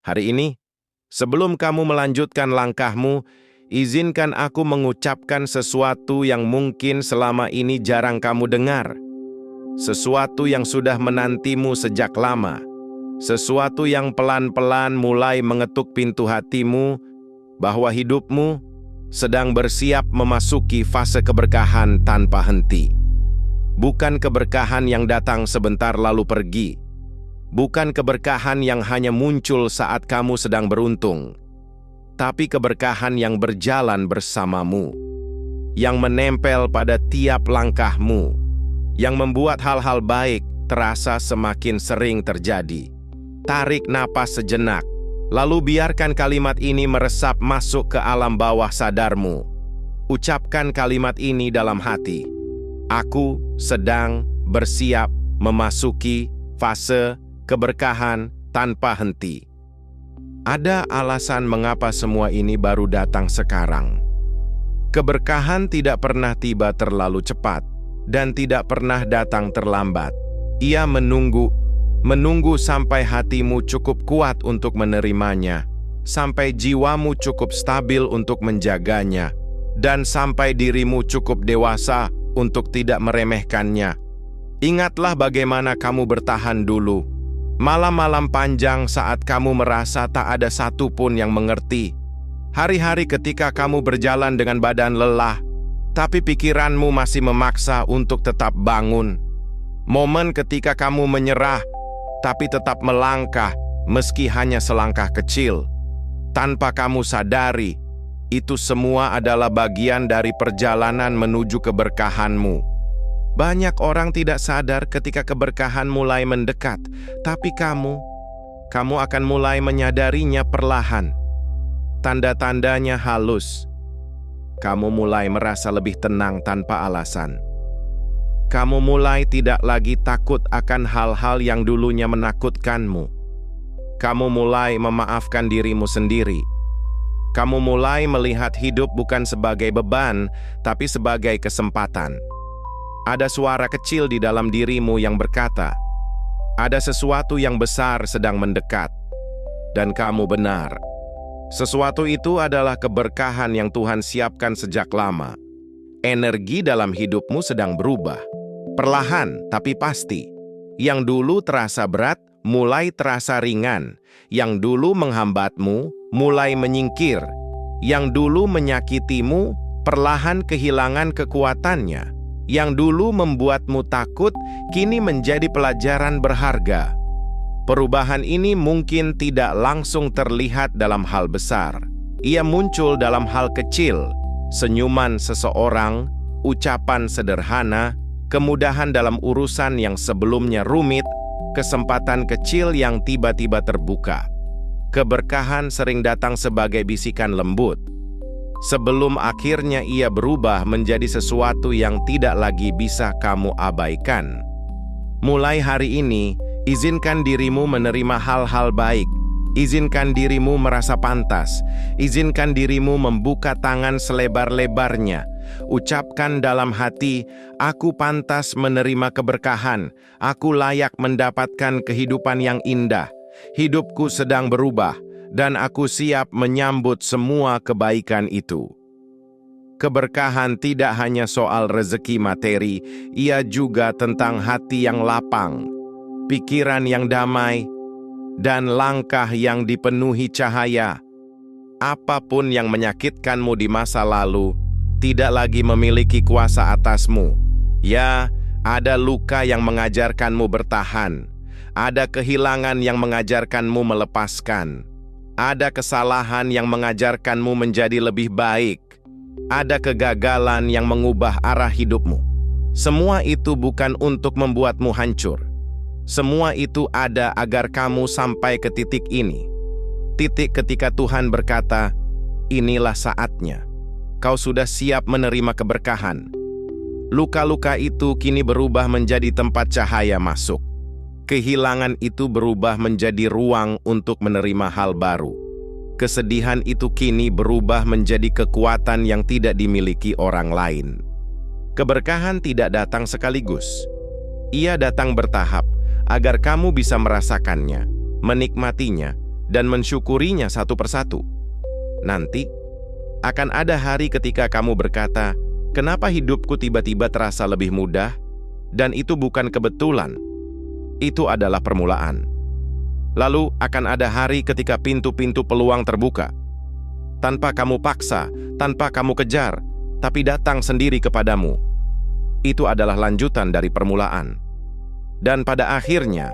Hari ini, sebelum kamu melanjutkan langkahmu, izinkan aku mengucapkan sesuatu yang mungkin selama ini jarang kamu dengar. Sesuatu yang sudah menantimu sejak lama. Sesuatu yang pelan-pelan mulai mengetuk pintu hatimu, bahwa hidupmu sedang bersiap memasuki fase keberkahan tanpa henti. Bukan keberkahan yang datang sebentar lalu pergi. Bukan keberkahan yang hanya muncul saat kamu sedang beruntung. Tapi keberkahan yang berjalan bersamamu. Yang menempel pada tiap langkahmu. Yang membuat hal-hal baik terasa semakin sering terjadi. Tarik napas sejenak. Lalu biarkan kalimat ini meresap masuk ke alam bawah sadarmu. Ucapkan kalimat ini dalam hati. Aku sedang bersiap memasuki fase keberkahan tanpa henti. Ada alasan mengapa semua ini baru datang sekarang. Keberkahan tidak pernah tiba terlalu cepat dan tidak pernah datang terlambat. Ia menunggu sampai hatimu cukup kuat untuk menerimanya, sampai jiwamu cukup stabil untuk menjaganya, dan sampai dirimu cukup dewasa untuk tidak meremehkannya. Ingatlah bagaimana kamu bertahan dulu. Malam-malam panjang saat kamu merasa tak ada satupun yang mengerti. Hari-hari ketika kamu berjalan dengan badan lelah, tapi pikiranmu masih memaksa untuk tetap bangun. Momen ketika kamu menyerah, tapi tetap melangkah meski hanya selangkah kecil. Tanpa kamu sadari, itu semua adalah bagian dari perjalanan menuju keberkahanmu. Banyak orang tidak sadar ketika keberkahan mulai mendekat, tapi kamu akan mulai menyadarinya perlahan. Tanda-tandanya halus. Kamu mulai merasa lebih tenang tanpa alasan. Kamu mulai tidak lagi takut akan hal-hal yang dulunya menakutkanmu. Kamu mulai memaafkan dirimu sendiri. Kamu mulai melihat hidup bukan sebagai beban, tapi sebagai kesempatan. Ada suara kecil di dalam dirimu yang berkata, ada sesuatu yang besar sedang mendekat. Dan kamu benar. Sesuatu itu adalah keberkahan yang Tuhan siapkan sejak lama. Energi dalam hidupmu sedang berubah. Perlahan tapi pasti. Yang dulu terasa berat, mulai terasa ringan. Yang dulu menghambatmu, mulai menyingkir. Yang dulu menyakitimu, perlahan kehilangan kekuatannya. Yang dulu membuatmu takut, kini menjadi pelajaran berharga. Perubahan ini mungkin tidak langsung terlihat dalam hal besar. Ia muncul dalam hal kecil, senyuman seseorang, ucapan sederhana, kemudahan dalam urusan yang sebelumnya rumit, kesempatan kecil yang tiba-tiba terbuka. Keberkahan sering datang sebagai bisikan lembut, sebelum akhirnya ia berubah menjadi sesuatu yang tidak lagi bisa kamu abaikan. Mulai hari ini, izinkan dirimu menerima hal-hal baik. Izinkan dirimu merasa pantas. Izinkan dirimu membuka tangan selebar-lebarnya. Ucapkan dalam hati, aku pantas menerima keberkahan. Aku layak mendapatkan kehidupan yang indah. Hidupku sedang berubah, dan aku siap menyambut semua kebaikan itu. Keberkahan tidak hanya soal rezeki materi, ia juga tentang hati yang lapang, pikiran yang damai, dan langkah yang dipenuhi cahaya. Apapun yang menyakitkanmu di masa lalu tidak lagi memiliki kuasa atasmu. Ya, ada luka yang mengajarkanmu bertahan. Ada kehilangan yang mengajarkanmu melepaskan. Ada kesalahan yang mengajarkanmu menjadi lebih baik. Ada kegagalan yang mengubah arah hidupmu. Semua itu bukan untuk membuatmu hancur. Semua itu ada agar kamu sampai ke titik ini. Titik ketika Tuhan berkata, inilah saatnya. Kau sudah siap menerima keberkahan. Luka-luka itu kini berubah menjadi tempat cahaya masuk. Kehilangan itu berubah menjadi ruang untuk menerima hal baru. Kesedihan itu kini berubah menjadi kekuatan yang tidak dimiliki orang lain. Keberkahan tidak datang sekaligus. Ia datang bertahap, agar kamu bisa merasakannya, menikmatinya, dan mensyukurinya satu persatu. Nanti, akan ada hari ketika kamu berkata, "Kenapa hidupku tiba-tiba terasa lebih mudah?" Dan itu bukan kebetulan. Itu adalah permulaan. Lalu akan ada hari ketika pintu-pintu peluang terbuka. Tanpa kamu paksa, tanpa kamu kejar, tapi datang sendiri kepadamu. Itu adalah lanjutan dari permulaan. Dan pada akhirnya,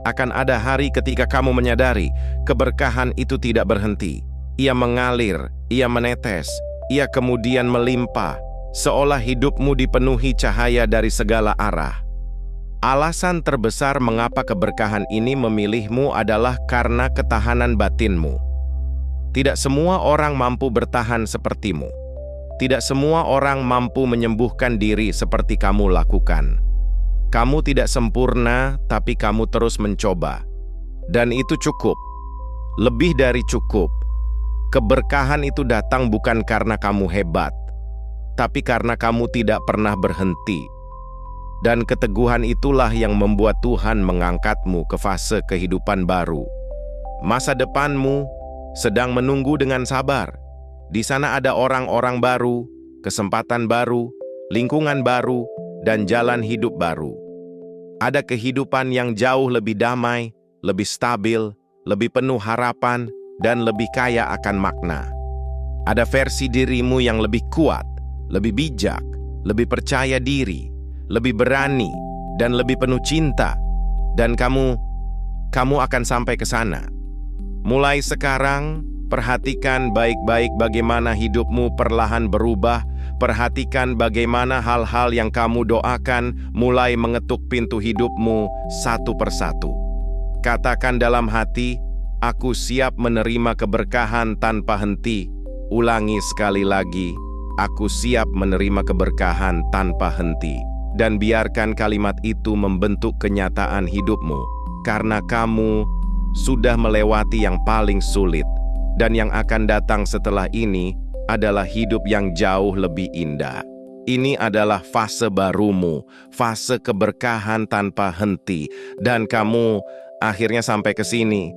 akan ada hari ketika kamu menyadari keberkahan itu tidak berhenti. Ia mengalir, ia menetes, ia kemudian melimpah, seolah hidupmu dipenuhi cahaya dari segala arah. Alasan terbesar mengapa keberkahan ini memilihmu adalah karena ketahanan batinmu. Tidak semua orang mampu bertahan sepertimu. Tidak semua orang mampu menyembuhkan diri seperti kamu lakukan. Kamu tidak sempurna, tapi kamu terus mencoba. Dan itu cukup. Lebih dari cukup. Keberkahan itu datang bukan karena kamu hebat, tapi karena kamu tidak pernah berhenti. Dan keteguhan itulah yang membuat Tuhan mengangkatmu ke fase kehidupan baru. Masa depanmu sedang menunggu dengan sabar. Di sana ada orang-orang baru, kesempatan baru, lingkungan baru, dan jalan hidup baru. Ada kehidupan yang jauh lebih damai, lebih stabil, lebih penuh harapan, dan lebih kaya akan makna. Ada versi dirimu yang lebih kuat, lebih bijak, lebih percaya diri, lebih berani, dan lebih penuh cinta. Dan kamu akan sampai ke sana. Mulai sekarang, perhatikan baik-baik bagaimana hidupmu perlahan berubah. Perhatikan bagaimana hal-hal yang kamu doakan mulai mengetuk pintu hidupmu satu persatu. Katakan dalam hati, "Aku siap menerima keberkahan tanpa henti." Ulangi sekali lagi, "Aku siap menerima keberkahan tanpa henti." Dan biarkan kalimat itu membentuk kenyataan hidupmu, karena kamu sudah melewati yang paling sulit. Dan yang akan datang setelah ini adalah hidup yang jauh lebih indah. Ini adalah fase barumu, fase keberkahan tanpa henti. Dan kamu akhirnya sampai ke sini.